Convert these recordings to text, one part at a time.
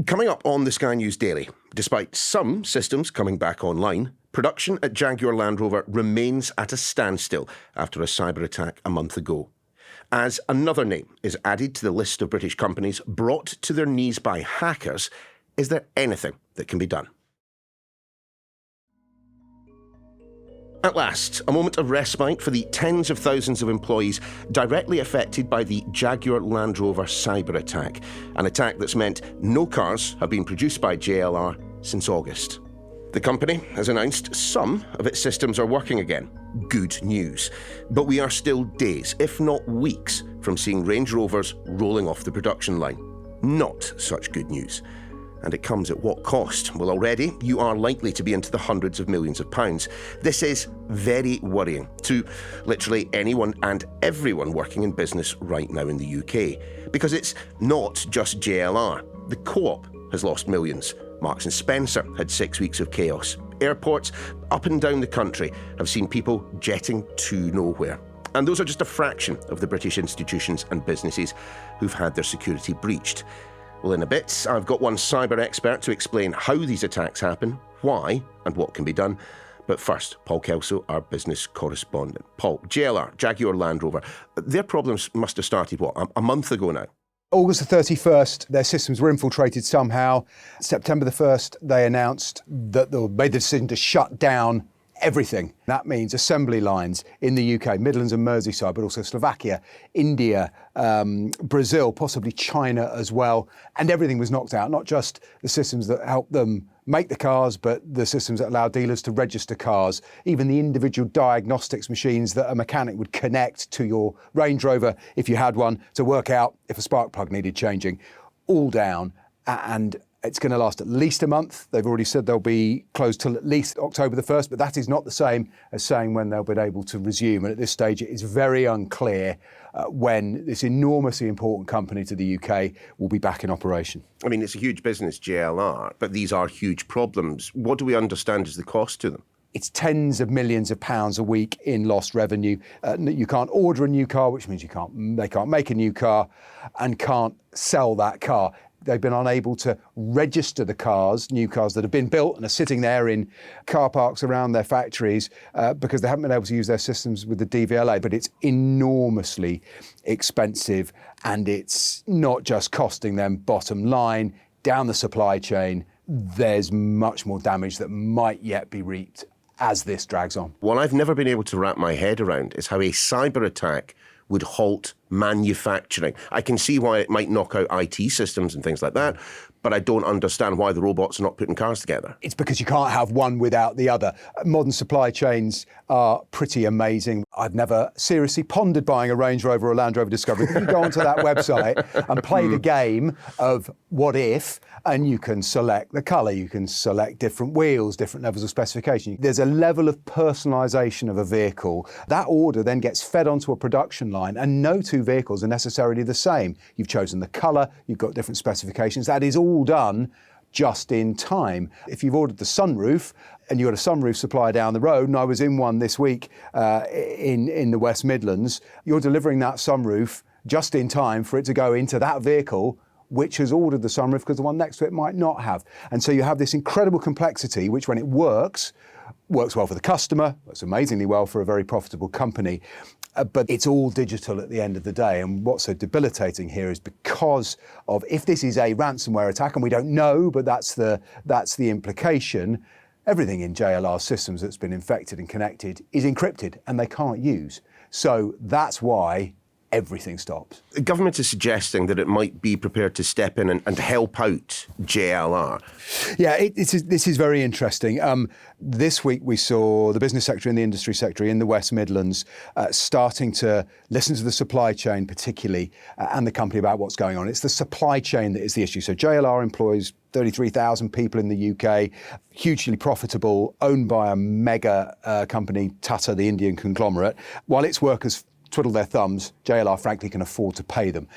Coming up on the Sky News Daily, despite some systems coming back online, production at Jaguar Land Rover remains at a standstill after a cyber attack a month ago. As another name is added to the list of British companies brought to their knees by hackers, is there anything that can be done? At last, a moment of respite for the tens of thousands of employees directly affected by the Jaguar Land Rover cyber attack, an attack that's meant no cars have been produced by JLR since August. The company has announced some of its systems are working again. Good news. But we are still days, if not weeks, from seeing Range Rovers rolling off the production line. Not such good news. And it comes at what cost? Well, already you are likely to be into the hundreds of millions of pounds. This is very worrying to literally anyone and everyone working in business right now in the UK. Because it's not just JLR. The Co-op has lost millions. Marks & Spencer had 6 weeks of chaos. Airports up and down the country have seen people jetting to nowhere. And those are just a fraction of the British institutions and businesses who've had their security breached. Well, in a bit, I've got one cyber expert to explain how these attacks happen, why, and what can be done. But first, Paul Kelso, our business correspondent. Paul, JLR, Jaguar Land Rover, their problems must have started, a month ago now? August the 31st, their systems were infiltrated somehow. September the 1st, they announced that they made the decision to shut down everything. That means assembly lines in the UK, Midlands and Merseyside, but also Slovakia, India, Brazil, possibly China as well. And everything was knocked out, not just the systems that help them make the cars, but the systems that allow dealers to register cars, even the individual diagnostics machines that a mechanic would connect to your Range Rover, if you had one, to work out if a spark plug needed changing, all down. And it's going to last at least a month. They've already said they'll be closed till at least October the 1st, but that is not the same as saying when they'll be able to resume. And at this stage, it is very unclear when this enormously important company to the UK will be back in operation. I mean, it's a huge business, JLR, but these are huge problems. What do we understand is the cost to them? It's tens of millions of pounds a week in lost revenue. You can't order a new car, which means they can't make a new car and can't sell that car. They've been unable to register the cars, new cars that have been built and are sitting there in car parks around their factories because they haven't been able to use their systems with the DVLA. But it's enormously expensive, and it's not just costing them bottom line, down the supply chain. There's much more damage that might yet be reaped as this drags on. What I've never been able to wrap my head around is how a cyber attack would halt manufacturing. I can see why it might knock out IT systems and things like that, but I don't understand why the robots are not putting cars together. It's because you can't have one without the other. Modern supply chains are pretty amazing. I've never seriously pondered buying a Range Rover or a Land Rover Discovery. You go onto that website and play the game of what if, and you can select the colour, you can select different wheels, different levels of specification. There's a level of personalisation of a vehicle. That order then gets fed onto a production line, and no two vehicles are necessarily the same. You've chosen the colour, you've got different specifications. That is all done just in time. If you've ordered the sunroof and you've got a sunroof supplier down the road, and I was in one this week in the West Midlands, you're delivering that sunroof just in time for it to go into that vehicle which has ordered the sunroof because the one next to it might not have. And so you have this incredible complexity, which when it works well for the customer, works amazingly well for a very profitable company. But it's all digital at the end of the day. And what's so debilitating here is because of, if this is a ransomware attack, and we don't know, but that's the implication, everything in JLR systems that's been infected and connected is encrypted and they can't use. So that's why everything stops. The government is suggesting that it might be prepared to step in and help out JLR. Yeah, this is very interesting. This week we saw the business sector and the industry sector in the West Midlands starting to listen to the supply chain particularly and the company about what's going on. It's the supply chain that is the issue. So JLR employs 33,000 people in the UK, hugely profitable, owned by a mega company, Tata, the Indian conglomerate. While its workers twiddle their thumbs, JLR frankly can afford to pay them.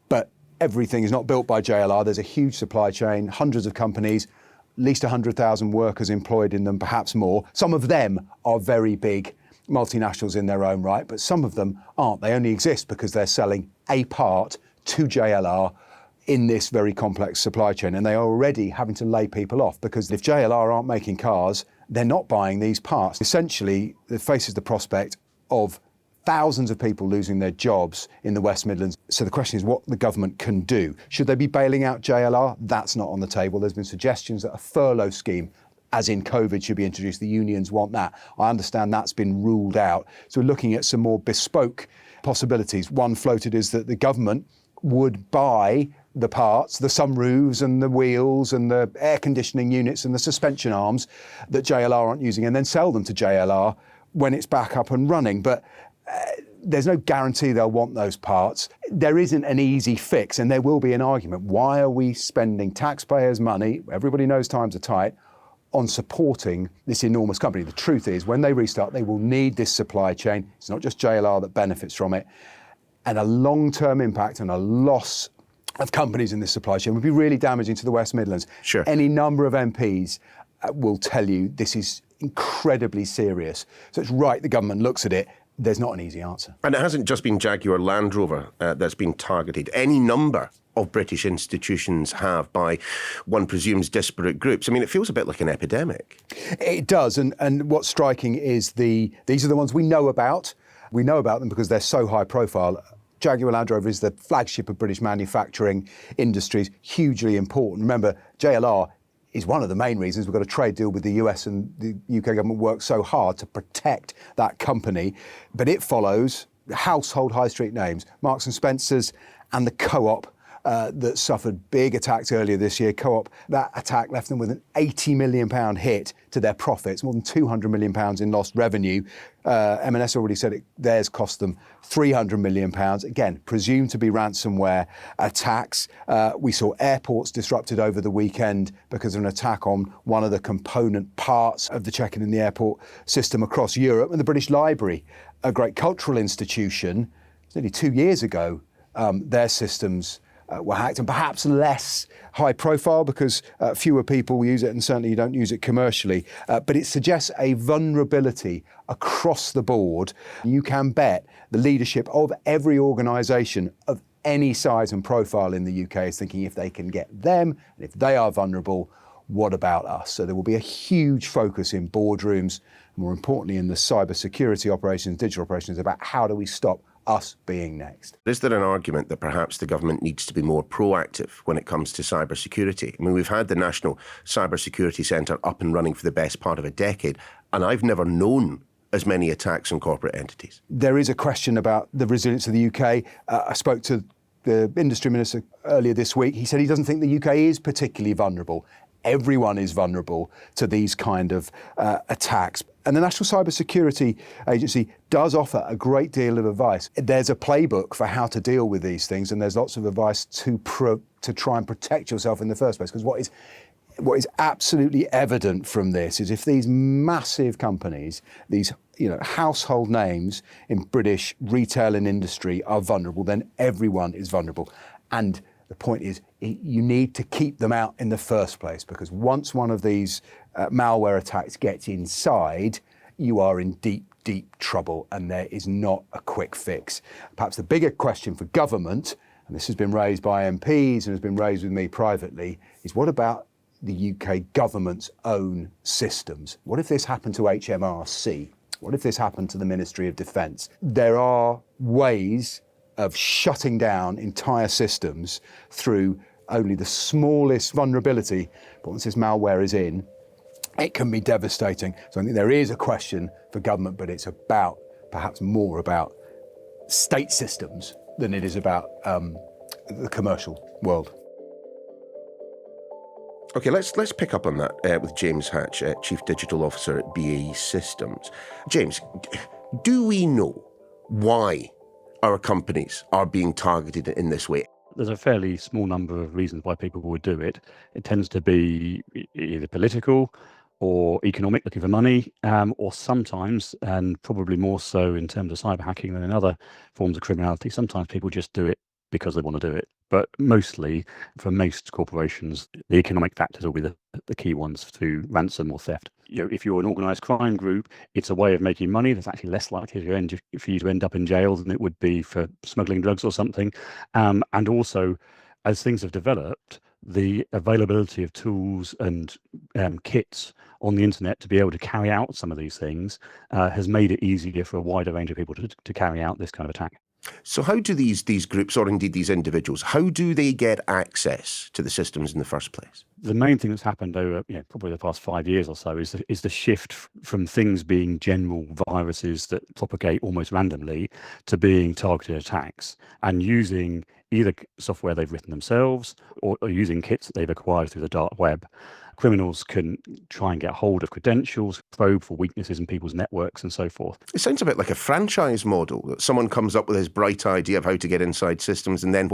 But everything is not built by JLR. There's a huge supply chain, hundreds of companies, at least 100,000 workers employed in them, perhaps more. Some of them are very big multinationals in their own right, but some of them aren't. They only exist because they're selling a part to JLR in this very complex supply chain, and they are already having to lay people off because if JLR aren't making cars, they're not buying these parts. Essentially, it faces the prospect of thousands of people losing their jobs in the West Midlands. So the question is what the government can do. Should they be bailing out JLR? That's not on the table. There's been suggestions that a furlough scheme, as in COVID, should be introduced. The unions want that. I understand that's been ruled out. So we're looking at some more bespoke possibilities. One floated is that the government would buy the parts, the sunroofs and the wheels and the air conditioning units and the suspension arms that JLR aren't using and then sell them to JLR when it's back up and running. But there's no guarantee they'll want those parts. There isn't an easy fix, and there will be an argument. Why are we spending taxpayers' money, everybody knows times are tight, on supporting this enormous company? The truth is, when they restart, they will need this supply chain. It's not just JLR that benefits from it. And a long-term impact and a loss of companies in this supply chain would be really damaging to the West Midlands. Sure. Any number of MPs will tell you this is incredibly serious. So it's right the government looks at it. There's not an easy answer. And it hasn't just been Jaguar Land Rover that's been targeted. Any number of British institutions have, by one presumes disparate groups. I mean, it feels a bit like an epidemic. It does. And what's striking is these are the ones we know about. We know about them because they're so high profile. Jaguar Land Rover is the flagship of British manufacturing industries, hugely important. Remember, JLR is one of the main reasons we've got a trade deal with the US, and the UK government works so hard to protect that company. But it follows household high street names, Marks and Spencer's and the Co-op that suffered big attacks earlier this year. Co-op, that attack left them with an £80 million hit to their profits, more than £200 million in lost revenue. M&S already said theirs cost them £300 million. Again, presumed to be ransomware attacks. We saw airports disrupted over the weekend because of an attack on one of the component parts of the check-in in the airport system across Europe. And the British Library, a great cultural institution, nearly 2 years ago, their systems were hacked, and perhaps less high profile because fewer people use it, and certainly you don't use it commercially. But it suggests a vulnerability across the board. You can bet the leadership of every organisation of any size and profile in the UK is thinking if they can get them, and if they are vulnerable, what about us? So there will be a huge focus in boardrooms, more importantly in the cyber security operations, digital operations, about how do we stop us being next. Is there an argument that perhaps the government needs to be more proactive when it comes to cybersecurity? I mean, we've had the National Cybersecurity Centre up and running for the best part of a decade, and I've never known as many attacks on corporate entities. There is a question about the resilience of the UK. I spoke to the industry minister earlier this week. He said he doesn't think the UK is particularly vulnerable. Everyone is vulnerable to these kind of attacks. And the National Cybersecurity Agency does offer a great deal of advice. There's a playbook for how to deal with these things, and there's lots of advice to try and protect yourself in the first place. Because what is absolutely evident from this is if these massive companies, these household names in British retail and industry are vulnerable, then everyone is vulnerable. And the point is, you need to keep them out in the first place, because once one of these malware attacks gets inside, you are in deep, deep trouble, and there is not a quick fix. Perhaps the bigger question for government, and this has been raised by MPs and has been raised with me privately, is what about the UK government's own systems? What if this happened to HMRC? What if this happened to the Ministry of Defence? There are ways of shutting down entire systems through only the smallest vulnerability, but once this malware is in, it can be devastating. So I think there is a question for government, but it's perhaps more about state systems than it is about the commercial world. OK, let's pick up on that with James Hatch, Chief Digital Officer at BAE Systems. James, do we know why our companies are being targeted in this way? There's a fairly small number of reasons why people would do it. It tends to be either political or economic, looking for money, or sometimes, and probably more so in terms of cyber hacking than in other forms of criminality, sometimes people just do it because they want to do it. But mostly, for most corporations, the economic factors will be the key ones to ransom or theft. If you're an organised crime group, it's a way of making money. That's actually less likely for you to end up in jail than it would be for smuggling drugs or something. And also, as things have developed, the availability of tools and kits on the internet to be able to carry out some of these things has made it easier for a wider range of people to carry out this kind of attack. So how do these groups, or indeed these individuals, how do they get access to the systems in the first place? The main thing that's happened over probably the past 5 years or so is the shift from things being general viruses that propagate almost randomly to being targeted attacks, and using either software they've written themselves or using kits that they've acquired through the dark web. Criminals can try and get hold of credentials, probe for weaknesses in people's networks and so forth. It sounds a bit like a franchise model, that someone comes up with this bright idea of how to get inside systems, and then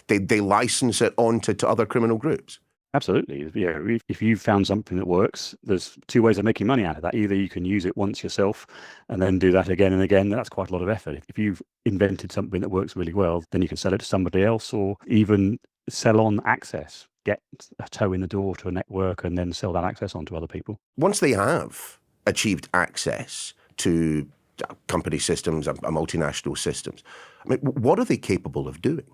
they license it on to other criminal groups. Absolutely. If you've found something that works, there's two ways of making money out of that. Either you can use it once yourself and then do that again and again. That's quite a lot of effort. If you've invented something that works really well, then you can sell it to somebody else, or even sell on access, get a toe in the door to a network and then sell that access on to other people. Once they have achieved access to company systems, a multinational systems, I mean, what are they capable of doing?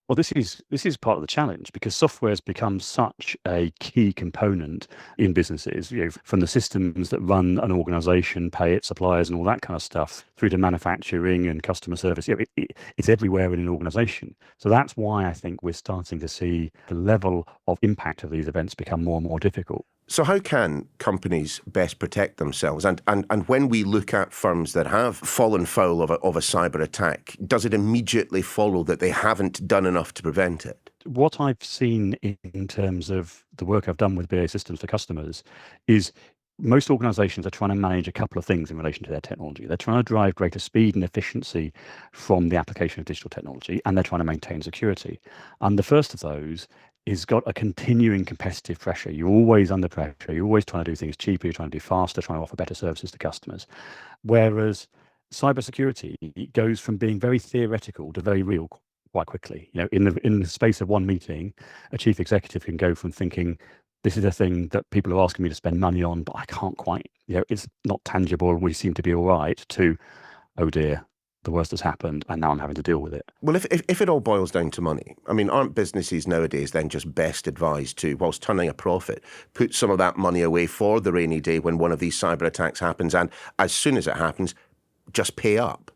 Well, this is part of the challenge, because software has become such a key component in businesses, from the systems that run an organization, pay its suppliers and all that kind of stuff, through to manufacturing and customer service. It's everywhere in an organization. So that's why I think we're starting to see the level of impact of these events become more and more difficult. So how can companies best protect themselves? And when we look at firms that have fallen foul of a cyber attack, does it immediately follow that they haven't done enough to prevent it? What I've seen in terms of the work I've done with BAE Systems for customers is most organizations are trying to manage a couple of things in relation to their technology. They're trying to drive greater speed and efficiency from the application of digital technology, and they're trying to maintain security. And the first of those is got a continuing competitive pressure. You're always under pressure. You're always trying to do things cheaper. You're trying to do faster, trying to offer better services to customers. Whereas cybersecurity goes from being very theoretical to very real quite quickly. In the space of one meeting, a chief executive can go from thinking, this is a thing that people are asking me to spend money on, but I can't quite, it's not tangible, we seem to be all right, to, oh dear, the worst has happened and now I'm having to deal with it. Well, if it all boils down to money, I mean, aren't businesses nowadays then just best advised to, whilst turning a profit, put some of that money away for the rainy day when one of these cyber attacks happens, and as soon as it happens, just pay up?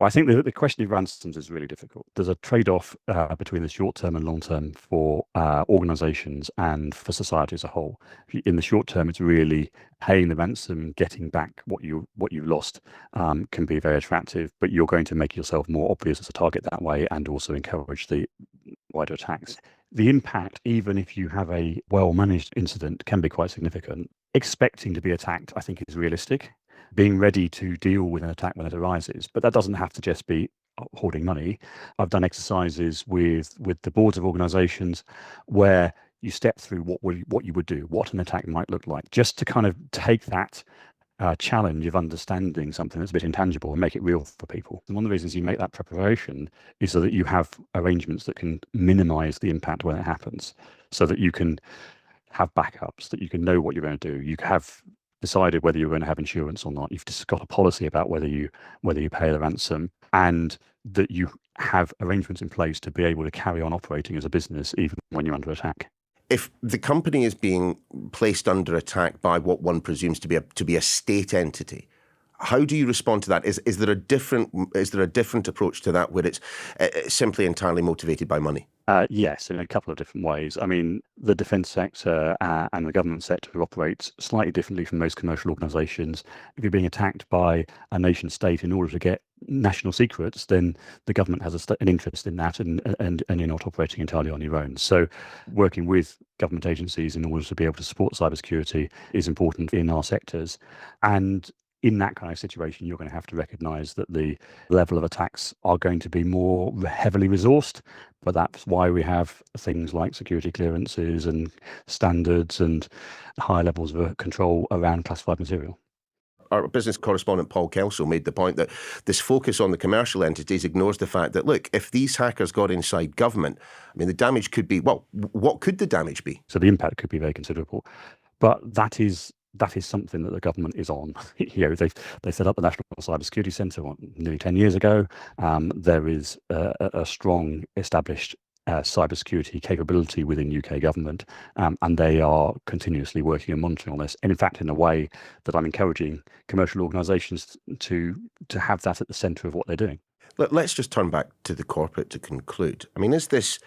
I think the question of ransoms is really difficult. There's a trade-off between the short term and long term for organizations and for society as a whole. In the short term, it's really paying the ransom, getting back what you lost can be very attractive, but you're going to make yourself more obvious as a target that way, and also encourage the wider attacks. The impact, even if you have a well-managed incident, can be quite significant. Expecting to be attacked, I think, is realistic. Being ready to deal with an attack when it arises, but that doesn't have to just be hoarding money. I've done exercises with the boards of organizations where you step through what you would do, what an attack might look like, just to kind of take that challenge of understanding something that's a bit intangible and make it real for people. And one of the reasons you make that preparation is so that you have arrangements that can minimize the impact when it happens, so that you can have backups, that you can know what you're going to do. You have decided whether you're going to have insurance or not. You've just got a policy about whether you pay the ransom, and that you have arrangements in place to be able to carry on operating as a business even when you're under attack. If the company is being placed under attack by what one presumes to be a state entity, how do you respond to that? Is there a different approach to that, where it's simply entirely motivated by money? Yes, in a couple of different ways. I mean, the defence sector and the government sector operates slightly differently from most commercial organisations. If you're being attacked by a nation state in order to get national secrets, then the government has an interest in that, and you're not operating entirely on your own. So working with government agencies in order to be able to support cybersecurity is important in our sectors. And in that kind of situation, you're going to have to recognise that the level of attacks are going to be more heavily resourced, but that's why we have things like security clearances and standards and high levels of control around classified material. Our business correspondent Paul Kelso made the point that this focus on the commercial entities ignores the fact that, look, if these hackers got inside government, I mean, the damage could be, well, what could the damage be? So the impact could be very considerable, but that is something that the government is on. They set up the National Cybersecurity Centre nearly 10 years ago. There is a strong established cybersecurity capability within UK government, and they are continuously working and monitoring on this. And in fact, in a way that I'm encouraging commercial organisations to have that at the centre of what they're doing. Let's just turn back to the corporate to conclude. I mean, is this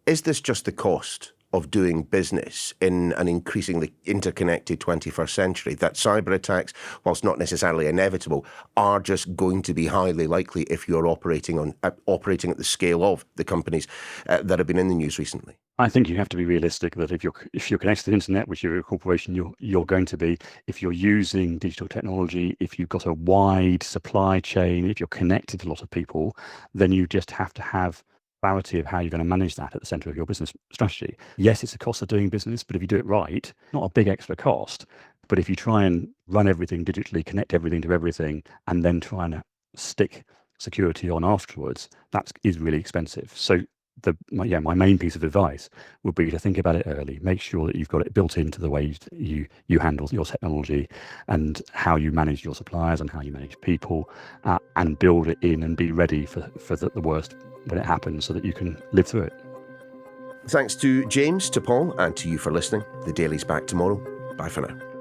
just the cost of doing business in an increasingly interconnected 21st century, that cyber attacks, whilst not necessarily inevitable, are just going to be highly likely if you're operating at the scale of the companies that have been in the news recently? I think you have to be realistic that if you're connected to the internet, which you're a corporation, you're going to be. If you're using digital technology, if you've got a wide supply chain, if you're connected to a lot of people, then you just have to have clarity of how you're going to manage that at the center of your business strategy. Yes, it's a cost of doing business, but if you do it right, not a big extra cost. But if you try and run everything digitally, connect everything to everything, and then try and stick security on afterwards, that is really expensive. So my main piece of advice would be to think about it early. Make sure that you've got it built into the way you handle your technology and how you manage your suppliers and how you manage people, and build it in and be ready for the worst when it happens so that you can live through it. Thanks to James, to Paul, and to you for listening. The Daily's back tomorrow. Bye for now.